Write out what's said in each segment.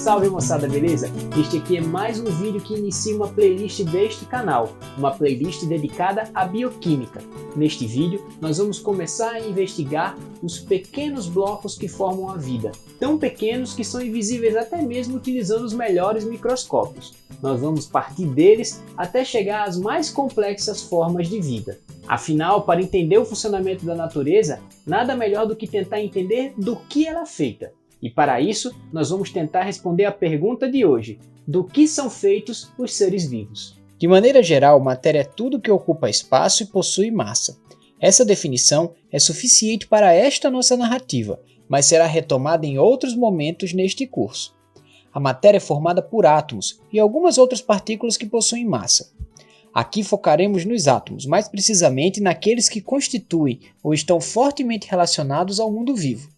Salve moçada, beleza? Este aqui é mais um vídeo que inicia uma playlist deste canal, uma playlist dedicada à bioquímica. Neste vídeo, nós vamos começar a investigar os pequenos blocos que formam a vida, tão pequenos que são invisíveis até mesmo utilizando os melhores microscópios. Nós vamos partir deles até chegar às mais complexas formas de vida. Afinal, para entender o funcionamento da natureza, nada melhor do que tentar entender do que ela é feita. E para isso, nós vamos tentar responder a pergunta de hoje: do que são feitos os seres vivos? De maneira geral, matéria é tudo que ocupa espaço e possui massa. Essa definição é suficiente para esta nossa narrativa, mas será retomada em outros momentos neste curso. A matéria é formada por átomos e algumas outras partículas que possuem massa. Aqui focaremos nos átomos, mais precisamente naqueles que constituem ou estão fortemente relacionados ao mundo vivo.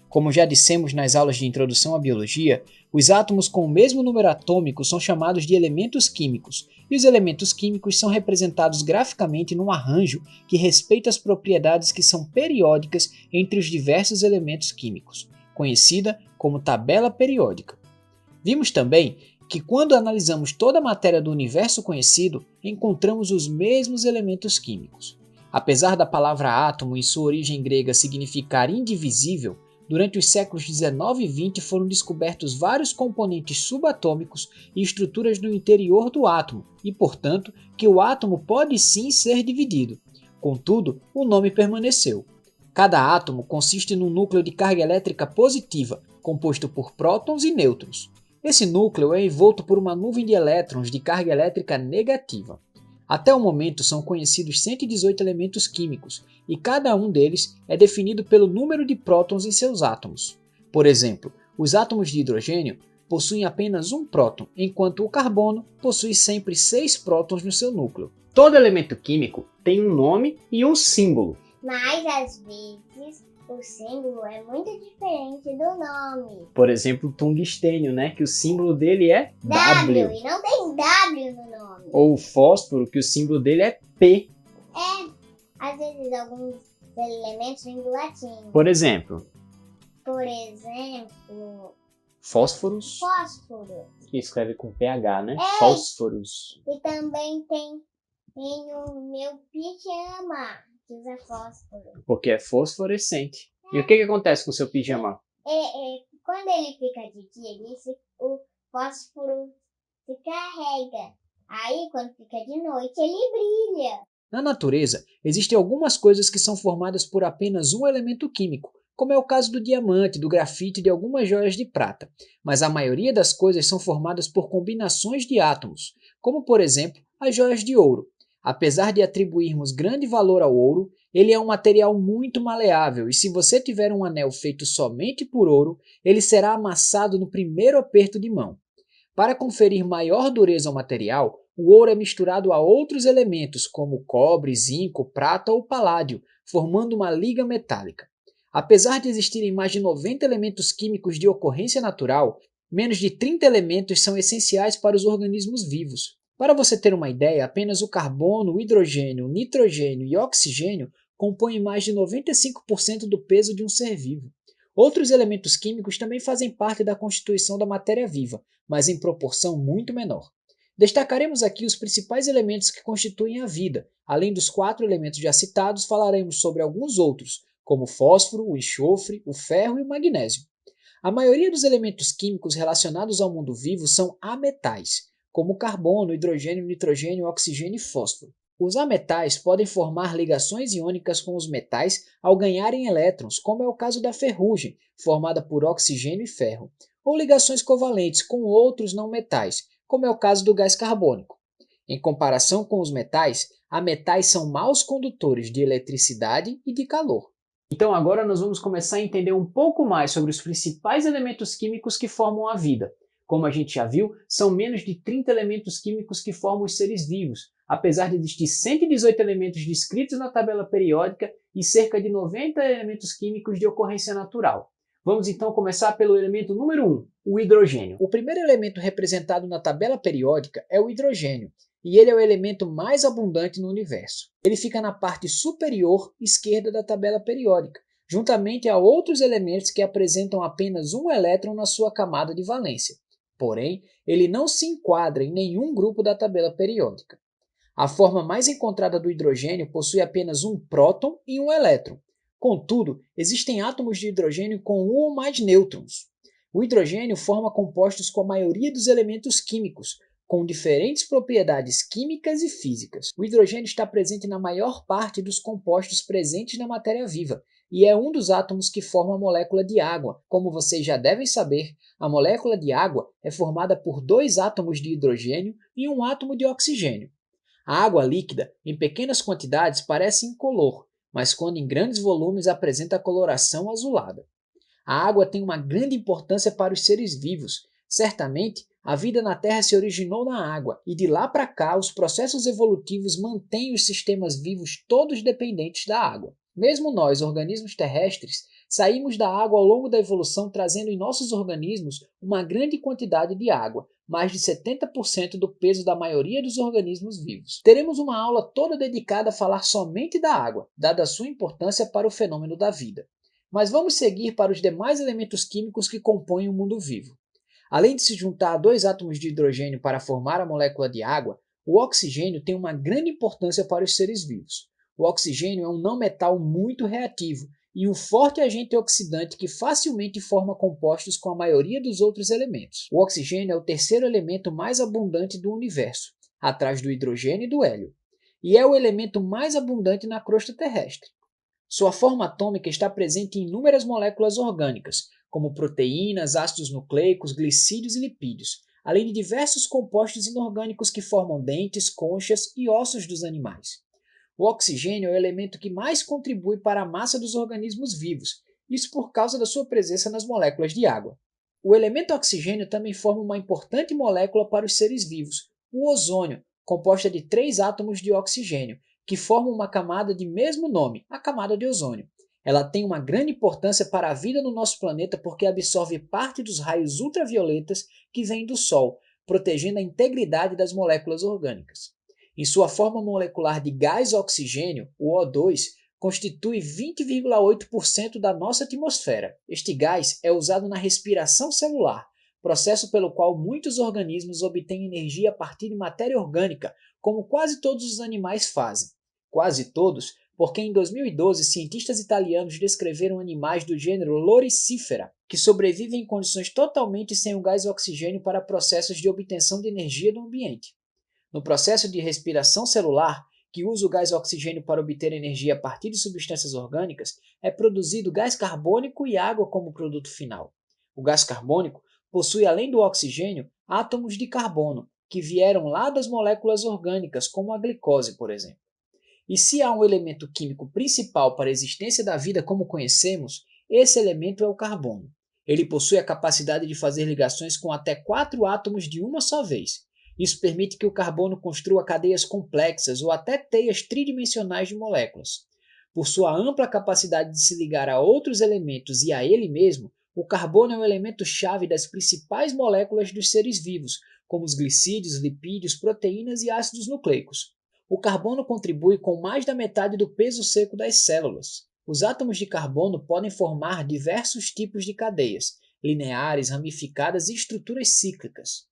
Como já dissemos nas aulas de introdução à biologia, os átomos com o mesmo número atômico são chamados de elementos químicos, e os elementos químicos são representados graficamente num arranjo que respeita as propriedades que são periódicas entre os diversos elementos químicos, conhecida como tabela periódica. Vimos também que quando analisamos toda a matéria do universo conhecido, encontramos os mesmos elementos químicos. Apesar da palavra átomo em sua origem grega significar indivisível, durante os séculos 19 e 20 foram descobertos vários componentes subatômicos e estruturas no interior do átomo, e portanto que o átomo pode sim ser dividido. Contudo, o nome permaneceu. Cada átomo consiste num núcleo de carga elétrica positiva, composto por prótons e nêutrons. Esse núcleo é envolto por uma nuvem de elétrons de carga elétrica negativa. Até o momento são conhecidos 118 elementos químicos, e cada um deles é definido pelo número de prótons em seus átomos. Por exemplo, os átomos de hidrogênio possuem apenas um próton, enquanto o carbono possui sempre 6 prótons no seu núcleo. Todo elemento químico tem um nome e um símbolo. Mas às vezes o símbolo é muito diferente do nome. Por exemplo, o tungstênio, que o símbolo dele é W. E não tem W no nome. Ou o fósforo, que o símbolo dele é P. Às vezes alguns elementos vêm do latim. Por exemplo, fósforos, fósforo. que escreve com PH, né? Fósforos. E também tem o meu pijama, que usa fósforo. Porque é fosforescente. E o que acontece com o seu pijama? Quando ele fica de dia, o fósforo se carrega. Aí, quando fica de noite, ele brilha. Na natureza, existem algumas coisas que são formadas por apenas um elemento químico, como é o caso do diamante, do grafite e de algumas joias de prata. Mas a maioria das coisas são formadas por combinações de átomos, como por exemplo as joias de ouro. Apesar de atribuirmos grande valor ao ouro, ele é um material muito maleável e se você tiver um anel feito somente por ouro, ele será amassado no primeiro aperto de mão. Para conferir maior dureza ao material, o ouro é misturado a outros elementos como cobre, zinco, prata ou paládio, formando uma liga metálica. Apesar de existirem mais de 90 elementos químicos de ocorrência natural, menos de 30 elementos são essenciais para os organismos vivos. Para você ter uma ideia, apenas o carbono, o hidrogênio, o nitrogênio e o oxigênio compõem mais de 95% do peso de um ser vivo. Outros elementos químicos também fazem parte da constituição da matéria viva, mas em proporção muito menor. Destacaremos aqui os principais elementos que constituem a vida. Além dos 4 elementos já citados, falaremos sobre alguns outros, como o fósforo, o enxofre, o ferro e o magnésio. A maioria dos elementos químicos relacionados ao mundo vivo são ametais, como o carbono, hidrogênio, nitrogênio, oxigênio e fósforo. Os ametais podem formar ligações iônicas com os metais ao ganharem elétrons, como é o caso da ferrugem, formada por oxigênio e ferro, ou ligações covalentes com outros não metais, como é o caso do gás carbônico. Em comparação com os metais, ametais são maus condutores de eletricidade e de calor. Então agora nós vamos começar a entender um pouco mais sobre os principais elementos químicos que formam a vida. Como a gente já viu, são menos de 30 elementos químicos que formam os seres vivos, apesar de existir 118 elementos descritos na tabela periódica e cerca de 90 elementos químicos de ocorrência natural. Vamos então começar pelo elemento número 1, o hidrogênio. O primeiro elemento representado na tabela periódica é o hidrogênio, e ele é o elemento mais abundante no universo. Ele fica na parte superior esquerda da tabela periódica, juntamente a outros elementos que apresentam apenas um elétron na sua camada de valência. Porém, ele não se enquadra em nenhum grupo da tabela periódica. A forma mais encontrada do hidrogênio possui apenas um próton e um elétron. Contudo, existem átomos de hidrogênio com um ou mais nêutrons. O hidrogênio forma compostos com a maioria dos elementos químicos, com diferentes propriedades químicas e físicas. O hidrogênio está presente na maior parte dos compostos presentes na matéria viva e é um dos átomos que forma a molécula de água. Como vocês já devem saber, a molécula de água é formada por 2 átomos de hidrogênio e um átomo de oxigênio. A água líquida, em pequenas quantidades, parece incolor, mas quando em grandes volumes apresenta coloração azulada. A água tem uma grande importância para os seres vivos. Certamente, a vida na Terra se originou na água, e de lá para cá os processos evolutivos mantêm os sistemas vivos todos dependentes da água. Mesmo nós, organismos terrestres, saímos da água ao longo da evolução trazendo em nossos organismos uma grande quantidade de água, mais de 70% do peso da maioria dos organismos vivos. Teremos uma aula toda dedicada a falar somente da água, dada a sua importância para o fenômeno da vida. Mas vamos seguir para os demais elementos químicos que compõem o mundo vivo. Além de se juntar a 2 átomos de hidrogênio para formar a molécula de água, o oxigênio tem uma grande importância para os seres vivos. O oxigênio é um não-metal muito reativo e um forte agente oxidante que facilmente forma compostos com a maioria dos outros elementos. O oxigênio é o terceiro elemento mais abundante do universo, atrás do hidrogênio e do hélio, e é o elemento mais abundante na crosta terrestre. Sua forma atômica está presente em inúmeras moléculas orgânicas, como proteínas, ácidos nucleicos, glicídios e lipídios, além de diversos compostos inorgânicos que formam dentes, conchas e ossos dos animais. O oxigênio é o elemento que mais contribui para a massa dos organismos vivos, isso por causa da sua presença nas moléculas de água. O elemento oxigênio também forma uma importante molécula para os seres vivos, o ozônio, composta de 3 átomos de oxigênio, que formam uma camada de mesmo nome, a camada de ozônio. Ela tem uma grande importância para a vida no nosso planeta porque absorve parte dos raios ultravioletas que vêm do Sol, protegendo a integridade das moléculas orgânicas. Em sua forma molecular de gás oxigênio, o O2, constitui 20,8% da nossa atmosfera. Este gás é usado na respiração celular, processo pelo qual muitos organismos obtêm energia a partir de matéria orgânica, como quase todos os animais fazem. Quase todos, porque em 2012 cientistas italianos descreveram animais do gênero Loricifera, que sobrevivem em condições totalmente sem o gás oxigênio para processos de obtenção de energia do ambiente. No processo de respiração celular, que usa o gás oxigênio para obter energia a partir de substâncias orgânicas, é produzido gás carbônico e água como produto final. O gás carbônico possui, além do oxigênio, átomos de carbono, que vieram lá das moléculas orgânicas, como a glicose, por exemplo. E se há um elemento químico principal para a existência da vida como conhecemos, esse elemento é o carbono. Ele possui a capacidade de fazer ligações com até 4 átomos de uma só vez. Isso permite que o carbono construa cadeias complexas ou até teias tridimensionais de moléculas. Por sua ampla capacidade de se ligar a outros elementos e a ele mesmo, o carbono é o elemento-chave das principais moléculas dos seres vivos, como os glicídios, lipídios, proteínas e ácidos nucleicos. O carbono contribui com mais da metade do peso seco das células. Os átomos de carbono podem formar diversos tipos de cadeias, lineares, ramificadas e estruturas cíclicas.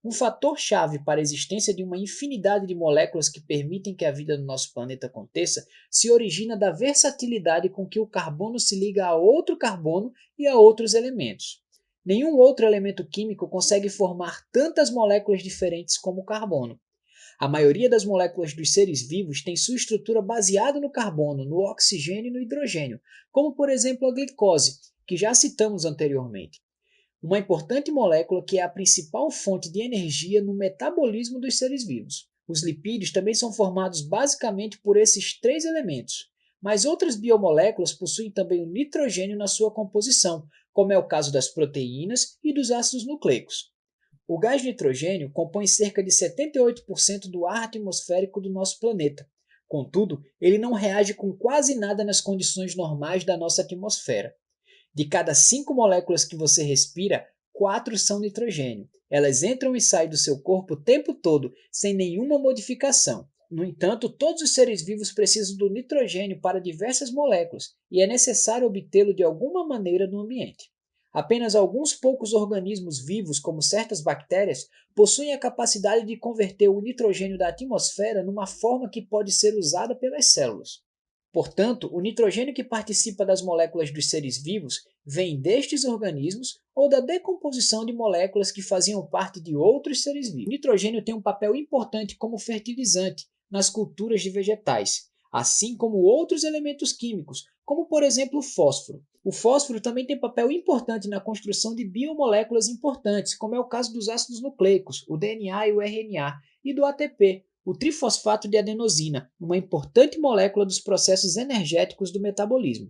Um fator-chave para a existência de uma infinidade de moléculas que permitem que a vida no nosso planeta aconteça se origina da versatilidade com que o carbono se liga a outro carbono e a outros elementos. Nenhum outro elemento químico consegue formar tantas moléculas diferentes como o carbono. A maioria das moléculas dos seres vivos tem sua estrutura baseada no carbono, no oxigênio e no hidrogênio, como por exemplo a glicose, que já citamos anteriormente. Uma importante molécula que é a principal fonte de energia no metabolismo dos seres vivos. Os lipídios também são formados basicamente por esses 3 elementos, mas outras biomoléculas possuem também o nitrogênio na sua composição, como é o caso das proteínas e dos ácidos nucleicos. O gás nitrogênio compõe cerca de 78% do ar atmosférico do nosso planeta. Contudo, ele não reage com quase nada nas condições normais da nossa atmosfera. De cada 5 moléculas que você respira, 4 são nitrogênio. Elas entram e saem do seu corpo o tempo todo, sem nenhuma modificação. No entanto, todos os seres vivos precisam do nitrogênio para diversas moléculas, e é necessário obtê-lo de alguma maneira no ambiente. Apenas alguns poucos organismos vivos, como certas bactérias, possuem a capacidade de converter o nitrogênio da atmosfera numa forma que pode ser usada pelas células. Portanto, o nitrogênio que participa das moléculas dos seres vivos vem destes organismos ou da decomposição de moléculas que faziam parte de outros seres vivos. O nitrogênio tem um papel importante como fertilizante nas culturas de vegetais, assim como outros elementos químicos, como por exemplo o fósforo. O fósforo também tem papel importante na construção de biomoléculas importantes, como é o caso dos ácidos nucleicos, o DNA e o RNA, e do ATP, o trifosfato de adenosina, uma importante molécula dos processos energéticos do metabolismo.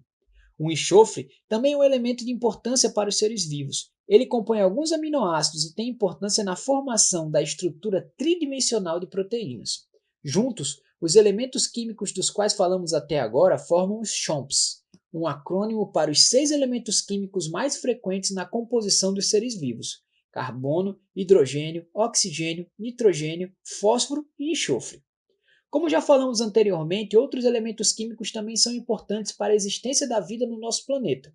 O enxofre também é um elemento de importância para os seres vivos. Ele compõe alguns aminoácidos e tem importância na formação da estrutura tridimensional de proteínas. Juntos, os elementos químicos dos quais falamos até agora formam os CHOMPs, um acrônimo para os 6 elementos químicos mais frequentes na composição dos seres vivos: carbono, hidrogênio, oxigênio, nitrogênio, fósforo e enxofre. Como já falamos anteriormente, outros elementos químicos também são importantes para a existência da vida no nosso planeta.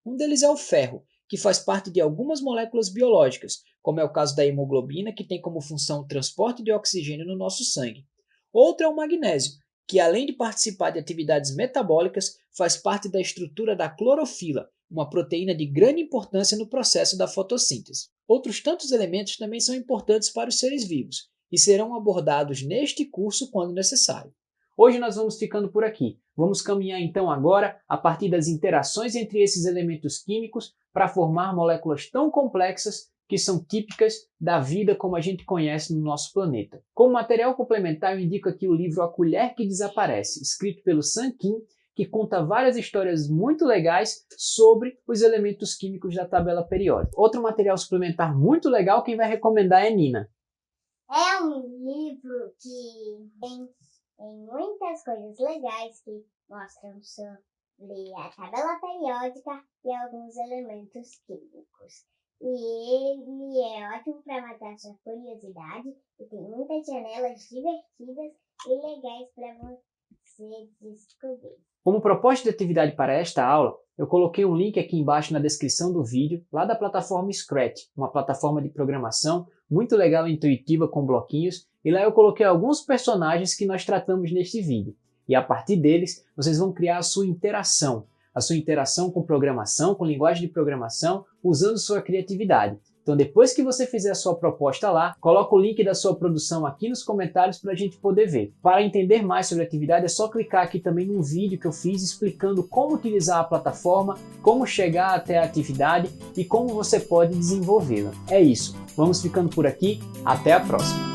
Um deles é o ferro, que faz parte de algumas moléculas biológicas, como é o caso da hemoglobina, que tem como função o transporte de oxigênio no nosso sangue. Outro é o magnésio, que além de participar de atividades metabólicas, faz parte da estrutura da clorofila, uma proteína de grande importância no processo da fotossíntese. Outros tantos elementos também são importantes para os seres vivos e serão abordados neste curso quando necessário. Hoje nós vamos ficando por aqui. Vamos caminhar então agora a partir das interações entre esses elementos químicos para formar moléculas tão complexas que são típicas da vida como a gente conhece no nosso planeta. Como material complementar, eu indico aqui o livro A Colher que Desaparece, escrito pelo Sun Kim, que conta várias histórias muito legais sobre os elementos químicos da tabela periódica. Outro material suplementar muito legal, quem vai recomendar é Nina. É um livro que tem muitas coisas legais que mostram sobre a tabela periódica e alguns elementos químicos. E ele é ótimo para matar sua curiosidade e tem muitas janelas divertidas e legais para você descobrir. Como proposta de atividade para esta aula, eu coloquei um link aqui embaixo na descrição do vídeo, lá da plataforma Scratch, uma plataforma de programação muito legal e intuitiva com bloquinhos, e lá eu coloquei alguns personagens que nós tratamos neste vídeo. E a partir deles, vocês vão criar a sua interação com programação, com linguagem de programação, usando sua criatividade. Então depois que você fizer a sua proposta lá, coloca o link da sua produção aqui nos comentários para a gente poder ver. Para entender mais sobre a atividade é só clicar aqui também num vídeo que eu fiz explicando como utilizar a plataforma, como chegar até a atividade e como você pode desenvolvê-la. É isso, vamos ficando por aqui, até a próxima!